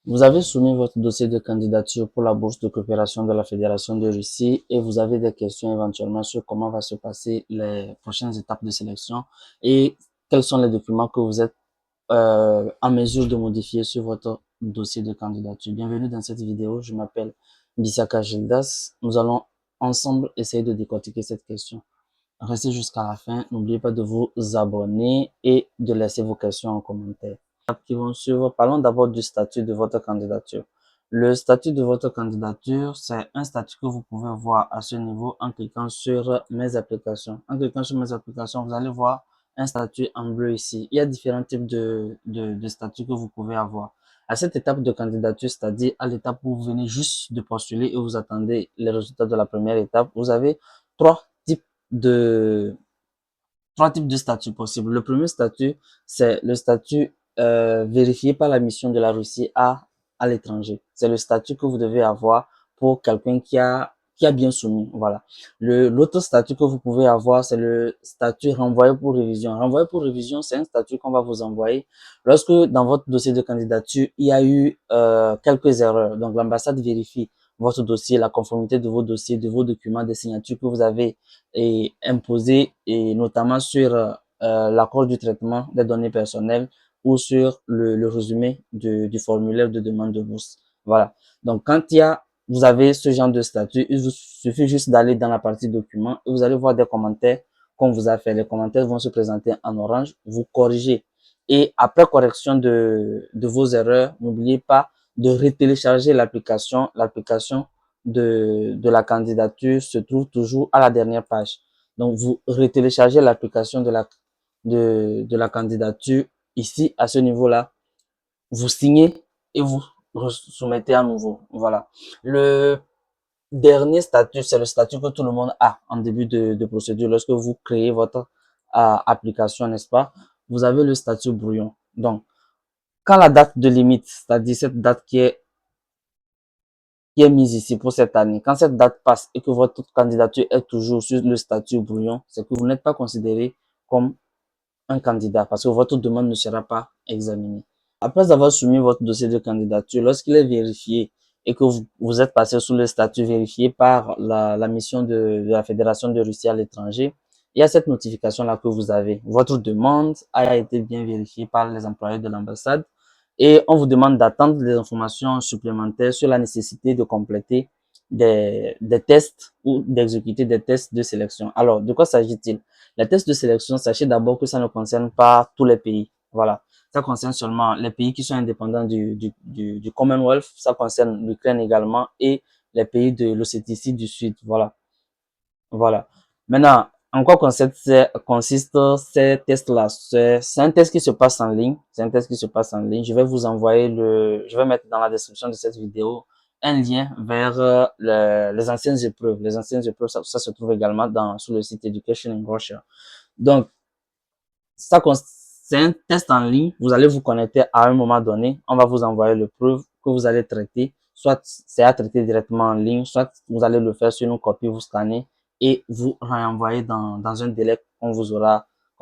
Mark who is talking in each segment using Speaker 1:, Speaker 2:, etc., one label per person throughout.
Speaker 1: Vous avez soumis votre dossier de candidature pour la bourse de coopération de la Fédération de Russie et vous avez des questions éventuellement sur comment va se passer les prochaines étapes de sélection et quels sont les documents que vous êtes en mesure de modifier sur votre dossier de candidature. Bienvenue dans cette vidéo, je m'appelle Bissaka Gildas. Nous allons ensemble essayer de décortiquer cette question. Restez jusqu'à la fin, n'oubliez pas de vous abonner et de laisser vos questions en commentaire qui vont suivre. Parlons d'abord du statut de votre candidature. Le statut de votre candidature, c'est un statut que vous pouvez voir à ce niveau en cliquant sur mes applications. En cliquant sur mes applications, vous allez voir un statut en bleu ici. Il y a différents types de statuts que vous pouvez avoir. À cette étape de candidature, c'est-à-dire à l'étape où vous venez juste de postuler et vous attendez les résultats de la première étape, vous avez trois types de statuts possibles. Le premier statut, c'est le statut vérifié par la mission de la Russie à l'étranger. C'est le statut que vous devez avoir pour quelqu'un qui a bien soumis. Voilà. L'autre statut que vous pouvez avoir, c'est le statut renvoyé pour révision. Renvoyé pour révision, c'est un statut qu'on va vous envoyer lorsque dans votre dossier de candidature, il y a eu quelques erreurs. Donc l'ambassade vérifie votre dossier, la conformité de vos dossiers, de vos documents, des signatures que vous avez imposées, et notamment sur l'accord du traitement des données personnelles ou sur le résumé du formulaire de demande de bourse. Voilà. Donc, quand vous avez ce genre de statut, il vous suffit juste d'aller dans la partie documents et vous allez voir des commentaires qu'on vous a fait. Les commentaires vont se présenter en orange. Vous corrigez. Et après correction de vos erreurs, n'oubliez pas de retélécharger l'application. L'application de la candidature se trouve toujours à la dernière page. Donc, vous retéléchargez l'application de la candidature ici, à ce niveau-là. Vous signez et vous soumettez à nouveau. Voilà. Le dernier statut, c'est le statut que tout le monde a en début de procédure. Lorsque vous créez votre application, n'est-ce pas? Vous avez le statut brouillon. Donc, quand la date de limite, c'est-à-dire cette date qui est mise ici pour cette année, quand cette date passe et que votre candidature est toujours sur le statut brouillon, c'est que vous n'êtes pas considéré comme un candidat parce que votre demande ne sera pas examinée. Après avoir soumis votre dossier de candidature, lorsqu'il est vérifié et que vous êtes passé sous le statut vérifié par la mission de la Fédération de Russie à l'étranger, il y a cette notification-là que vous avez. Votre demande a été bien vérifiée par les employés de l'ambassade et on vous demande d'attendre des informations supplémentaires sur la nécessité de compléter des tests ou d'exécuter des tests de sélection. Alors, de quoi s'agit-il? Les tests de sélection, sachez d'abord que ça ne concerne pas tous les pays. Voilà. Ça concerne seulement les pays qui sont indépendants du Commonwealth. Ça concerne l'Ukraine également et les pays de l'Ossétie du Sud. Voilà. Voilà. Maintenant, en quoi consistent ces tests-là? C'est un test qui se passe en ligne. C'est un test qui se passe en ligne. Je vais vous envoyer je vais mettre dans la description de cette vidéo un lien vers les anciennes épreuves. Les anciennes épreuves, ça se trouve également sur le site Education in Russia. Donc, c'est un test en ligne. Vous allez vous connecter à un moment donné. On va vous envoyer l'épreuve que vous allez traiter. Soit c'est à traiter directement en ligne, soit vous allez le faire sur une copie, vous scannez et vous renvoyer dans un délai qu'on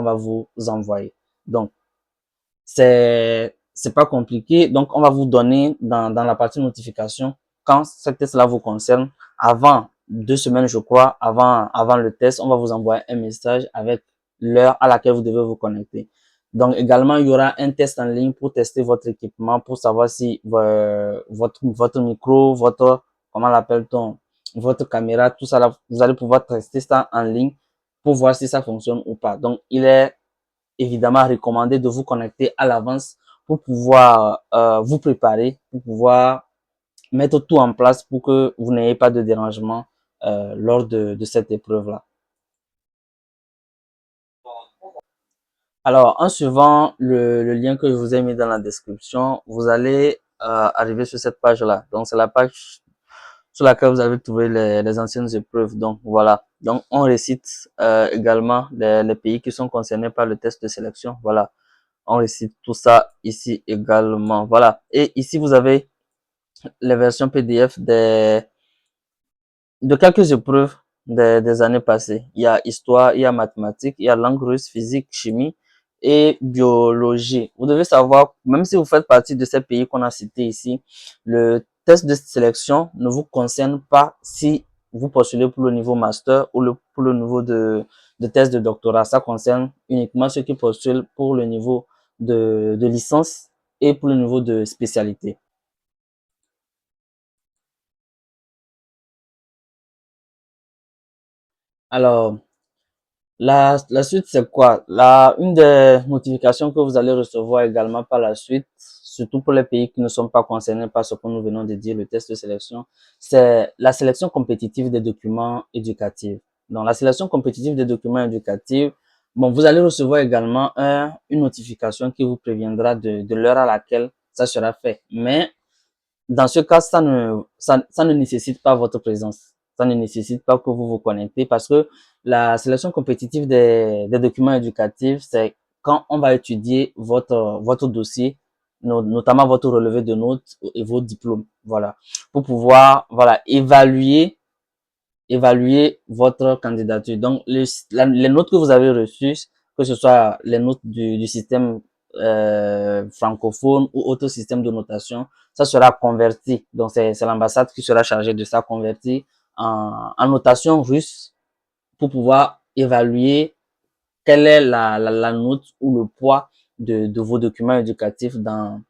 Speaker 1: va vous envoyer. Donc, c'est pas compliqué. Donc, on va vous donner dans la partie notification quand ce test-là vous concerne. Avant 2 semaines, je crois, avant le test, on va vous envoyer un message avec l'heure à laquelle vous devez vous connecter. Donc, également, il y aura un test en ligne pour tester votre équipement, pour savoir si votre micro, comment l'appelle-t-on, votre caméra, tout ça, là, vous allez pouvoir tester ça en ligne pour voir si ça fonctionne ou pas. Donc, il est évidemment recommandé de vous connecter à l'avance pour pouvoir vous préparer, pour pouvoir mettre tout en place pour que vous n'ayez pas de dérangement lors de cette épreuve-là. Alors, en suivant le lien que je vous ai mis dans la description, vous allez arriver sur cette page-là. Donc, c'est la page sur laquelle vous avez trouvé les anciennes épreuves. Donc, voilà. Donc, on récite également les pays qui sont concernés par le test de sélection. Voilà. On récite tout ça ici également. Voilà. Et ici, vous avez les versions PDF de quelques épreuves des années passées. Il y a histoire, il y a mathématiques, il y a langue russe, physique, chimie et biologie. Vous devez savoir, même si vous faites partie de ces pays qu'on a cités ici, le test de sélection ne vous concerne pas si vous postulez pour le niveau master ou pour le niveau de thèse de doctorat. Ça concerne uniquement ceux qui postulent pour le niveau de licence et pour le niveau de spécialité. Alors, la suite, c'est quoi? Une des notifications que vous allez recevoir également par la suite, surtout pour les pays qui ne sont pas concernés par ce que nous venons de dire, le test de sélection, c'est la sélection compétitive des documents éducatifs. Donc, la sélection compétitive des documents éducatifs, bon, vous allez recevoir également une notification qui vous préviendra de l'heure à laquelle ça sera fait. Mais dans ce cas, ça ne nécessite pas votre présence. Ça ne nécessite pas que vous vous connectez parce que la sélection compétitive des documents éducatifs, c'est quand on va étudier votre dossier, notamment votre relevé de notes et vos diplômes. Voilà. Pour pouvoir, voilà, évaluer votre candidature. Donc, les notes que vous avez reçues, que ce soit les notes du système francophone ou autre système de notation, ça sera converti. Donc, c'est l'ambassade qui sera chargée de ça, converti en notation russe pour pouvoir évaluer quelle est la note ou le poids de vos documents éducatifs dans,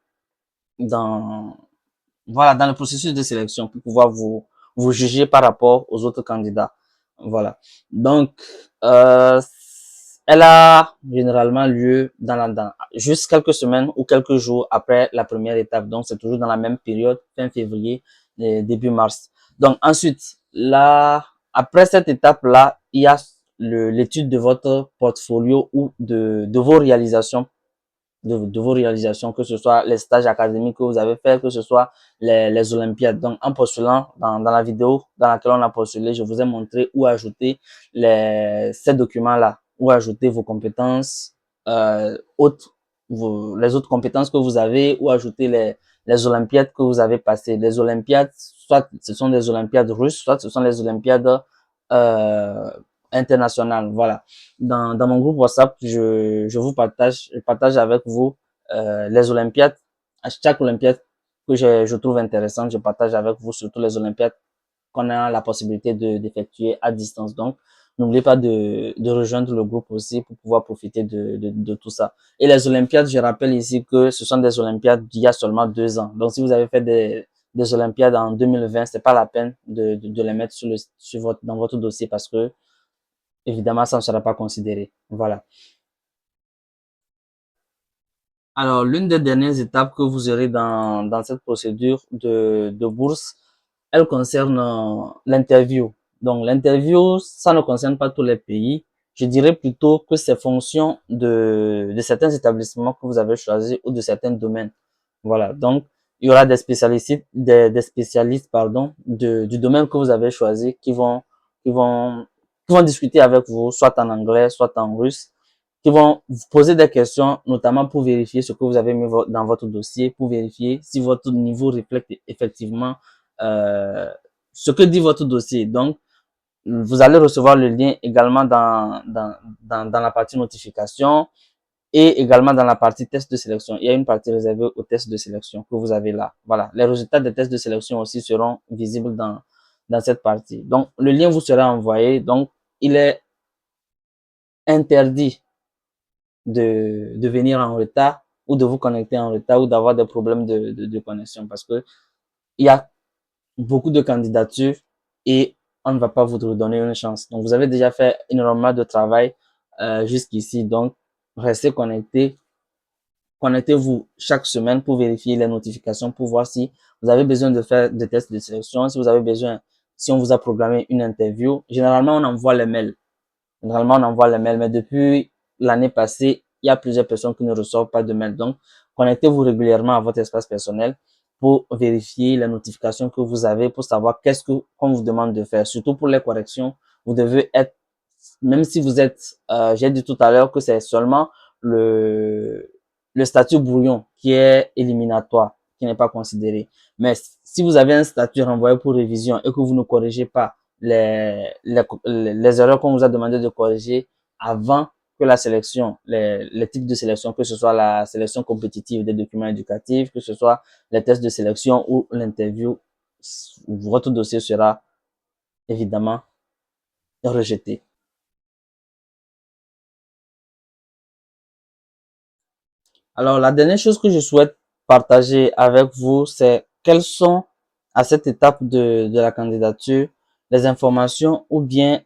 Speaker 1: voilà, dans le processus de sélection pour pouvoir vous juger par rapport aux autres candidats. Voilà. Donc, euh, elle a généralement lieu juste quelques semaines ou quelques jours après la première étape. Donc, c'est toujours dans la même période, fin février, début mars. Donc, ensuite, là, après cette étape-là, il y a l'étude de votre portfolio ou de vos réalisations de vos réalisations, que ce soit les stages académiques que vous avez fait, que ce soit les Olympiades. Donc, en postulant dans la vidéo dans laquelle on a postulé, je vous ai montré où ajouter ces documents-là, où ajouter vos compétences, autres, les autres compétences que vous avez, où ajouter les Olympiades que vous avez passées. Les Olympiades, soit ce sont des Olympiades russes, soit ce sont les Olympiades euh, internationales. Voilà. Dans mon groupe WhatsApp, je partage avec vous les Olympiades. À chaque Olympiade que je trouve intéressante, je partage avec vous surtout les Olympiades qu'on a la possibilité d'effectuer à distance. Donc, n'oubliez pas de rejoindre le groupe aussi pour pouvoir profiter de tout ça. Et les Olympiades, je rappelle ici que ce sont des Olympiades d'il y a seulement 2 ans. Donc, si vous avez fait des Olympiades en 2020, c'est pas la peine de les mettre dans votre dossier parce que évidemment, ça ne sera pas considéré. Voilà. Alors, l'une des dernières étapes que vous aurez dans cette procédure de bourse, elle concerne l'interview. Donc, l'interview, ça ne concerne pas tous les pays. Je dirais plutôt que c'est fonction de certains établissements que vous avez choisis ou de certains domaines. Voilà. Donc, il y aura des spécialistes, pardon, du domaine que vous avez choisi qui vont, qui vont discuter avec vous, soit en anglais, soit en russe, qui vont vous poser des questions, notamment pour vérifier ce que vous avez mis dans votre dossier, pour vérifier si votre niveau reflète effectivement euh, ce que dit votre dossier. Donc, vous allez recevoir le lien également dans la partie notification et également dans la partie test de sélection. Il y a une partie réservée au test de sélection que vous avez là. Voilà. Les résultats des tests de sélection aussi seront visibles dans cette partie. Donc, le lien vous sera envoyé. Donc, il est interdit de venir en retard ou de vous connecter en retard ou d'avoir des problèmes de connexion parce que il y a beaucoup de candidatures et on ne va pas vous donner une chance. Donc, vous avez déjà fait énormément de travail jusqu'ici. Donc, restez connectés. Connectez-vous chaque semaine pour vérifier les notifications, pour voir si vous avez besoin de faire des tests de sélection, si vous avez besoin, si on vous a programmé une interview. Généralement, on envoie les mails. Généralement, on envoie les mails, mais depuis l'année passée, il y a plusieurs personnes qui ne reçoivent pas de mails. Donc, connectez-vous régulièrement à votre espace personnel pour vérifier les notifications que vous avez, pour savoir qu'est-ce qu'on vous demande de faire. Surtout pour les corrections, vous devez être, même si vous êtes, j'ai dit tout à l'heure que c'est seulement le, le statut brouillon qui est éliminatoire, qui n'est pas considéré. Mais si vous avez un statut renvoyé pour révision et que vous ne corrigez pas les erreurs qu'on vous a demandé de corriger avant que la sélection, les types de sélection, que ce soit la sélection compétitive des documents éducatifs, que ce soit les tests de sélection ou l'interview, votre dossier sera évidemment rejeté. Alors, la dernière chose que je souhaite partager avec vous, c'est quelles sont, à cette étape de la candidature, les informations ou bien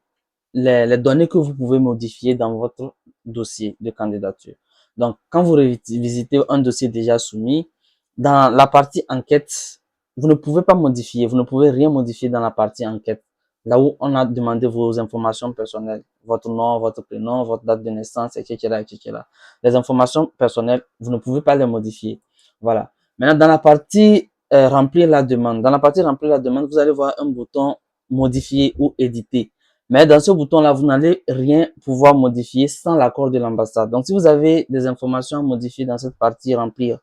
Speaker 1: les données que vous pouvez modifier dans votre dossier de candidature. Donc, quand vous visitez un dossier déjà soumis, dans la partie enquête, vous ne pouvez pas modifier, vous ne pouvez rien modifier dans la partie enquête. Là où on a demandé vos informations personnelles, votre nom, votre prénom, votre date de naissance, etc., etc. Les informations personnelles, vous ne pouvez pas les modifier. Voilà. Maintenant, dans la partie remplir la demande, dans la partie remplir la demande, vous allez voir un bouton modifier ou éditer. Mais dans ce bouton-là, vous n'allez rien pouvoir modifier sans l'accord de l'ambassade. Donc, si vous avez des informations à modifier dans cette partie remplir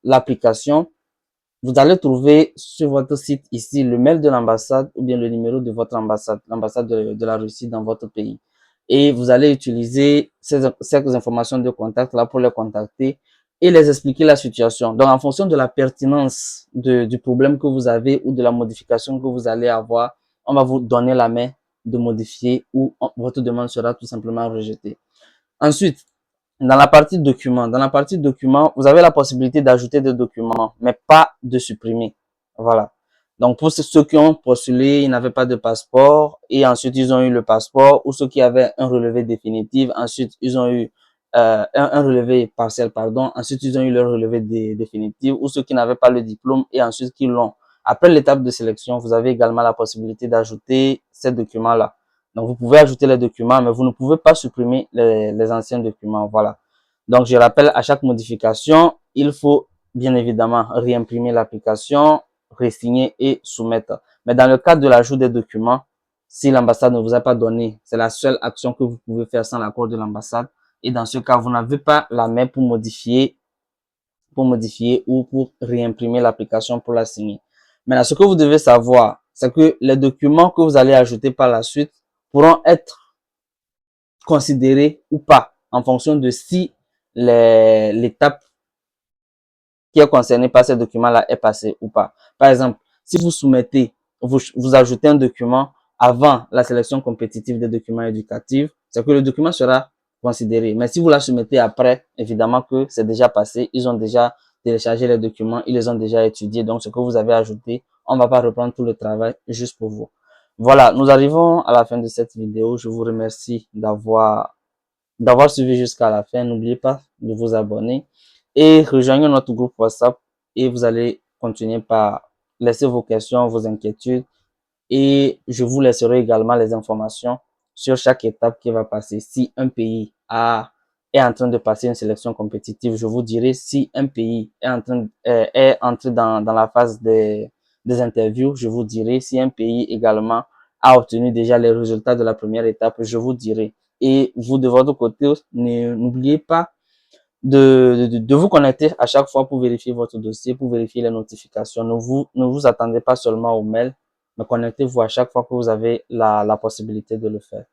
Speaker 1: l'application, vous allez trouver sur votre site ici le mail de l'ambassade ou bien le numéro de votre ambassade, l'ambassade de la Russie dans votre pays. Et vous allez utiliser ces informations de contact là pour les contacter et les expliquer la situation. Donc, en fonction de la pertinence du problème que vous avez ou de la modification que vous allez avoir, on va vous donner la main de modifier ou votre demande sera tout simplement rejetée. Ensuite, dans la partie documents, vous avez la possibilité d'ajouter des documents, mais pas de supprimer. Voilà. Donc, pour ceux qui ont postulé, ils n'avaient pas de passeport et ensuite ils ont eu le passeport, ou ceux qui avaient un relevé définitif, ensuite ils ont eu un relevé partiel, pardon, ensuite ils ont eu leur relevé définitif, ou ceux qui n'avaient pas le diplôme et ensuite qui l'ont. Après l'étape de sélection, vous avez également la possibilité d'ajouter ces documents-là. Donc, vous pouvez ajouter les documents, mais vous ne pouvez pas supprimer les anciens documents. Voilà. Donc, je rappelle, à chaque modification, il faut bien évidemment réimprimer l'application, resigner et soumettre. Mais dans le cadre de l'ajout des documents, si l'ambassade ne vous a pas donné, c'est la seule action que vous pouvez faire sans l'accord de l'ambassade. Et dans ce cas, vous n'avez pas la main pour modifier ou pour réimprimer l'application pour la signer. Maintenant, ce que vous devez savoir, c'est que les documents que vous allez ajouter par la suite pourront être considérés ou pas en fonction de si l'étape qui est concernée par ces documents-là est passée ou pas. Par exemple, si vous soumettez, vous ajoutez un document avant la sélection compétitive des documents éducatifs, c'est que le document sera considéré. Mais si vous la soumettez après, évidemment que c'est déjà passé, ils ont déjà téléchargé les documents, ils les ont déjà étudiés. Donc, ce que vous avez ajouté, on ne va pas reprendre tout le travail juste pour vous. Voilà, nous arrivons à la fin de cette vidéo. Je vous remercie d'avoir suivi jusqu'à la fin. N'oubliez pas de vous abonner et rejoignez notre groupe WhatsApp et vous allez continuer par laisser vos questions, vos inquiétudes et je vous laisserai également les informations sur chaque étape qui va passer. Si un pays est en train de passer une sélection compétitive, je vous dirai. Si un pays est entré dans la phase des interviews, je vous dirai. Si un pays également a obtenu déjà les résultats de la première étape, je vous dirai. Et vous, de votre côté, n'oubliez pas de vous connecter à chaque fois pour vérifier votre dossier, pour vérifier les notifications. Ne vous attendez pas seulement au mail, mais connectez-vous à chaque fois que vous avez la possibilité de le faire.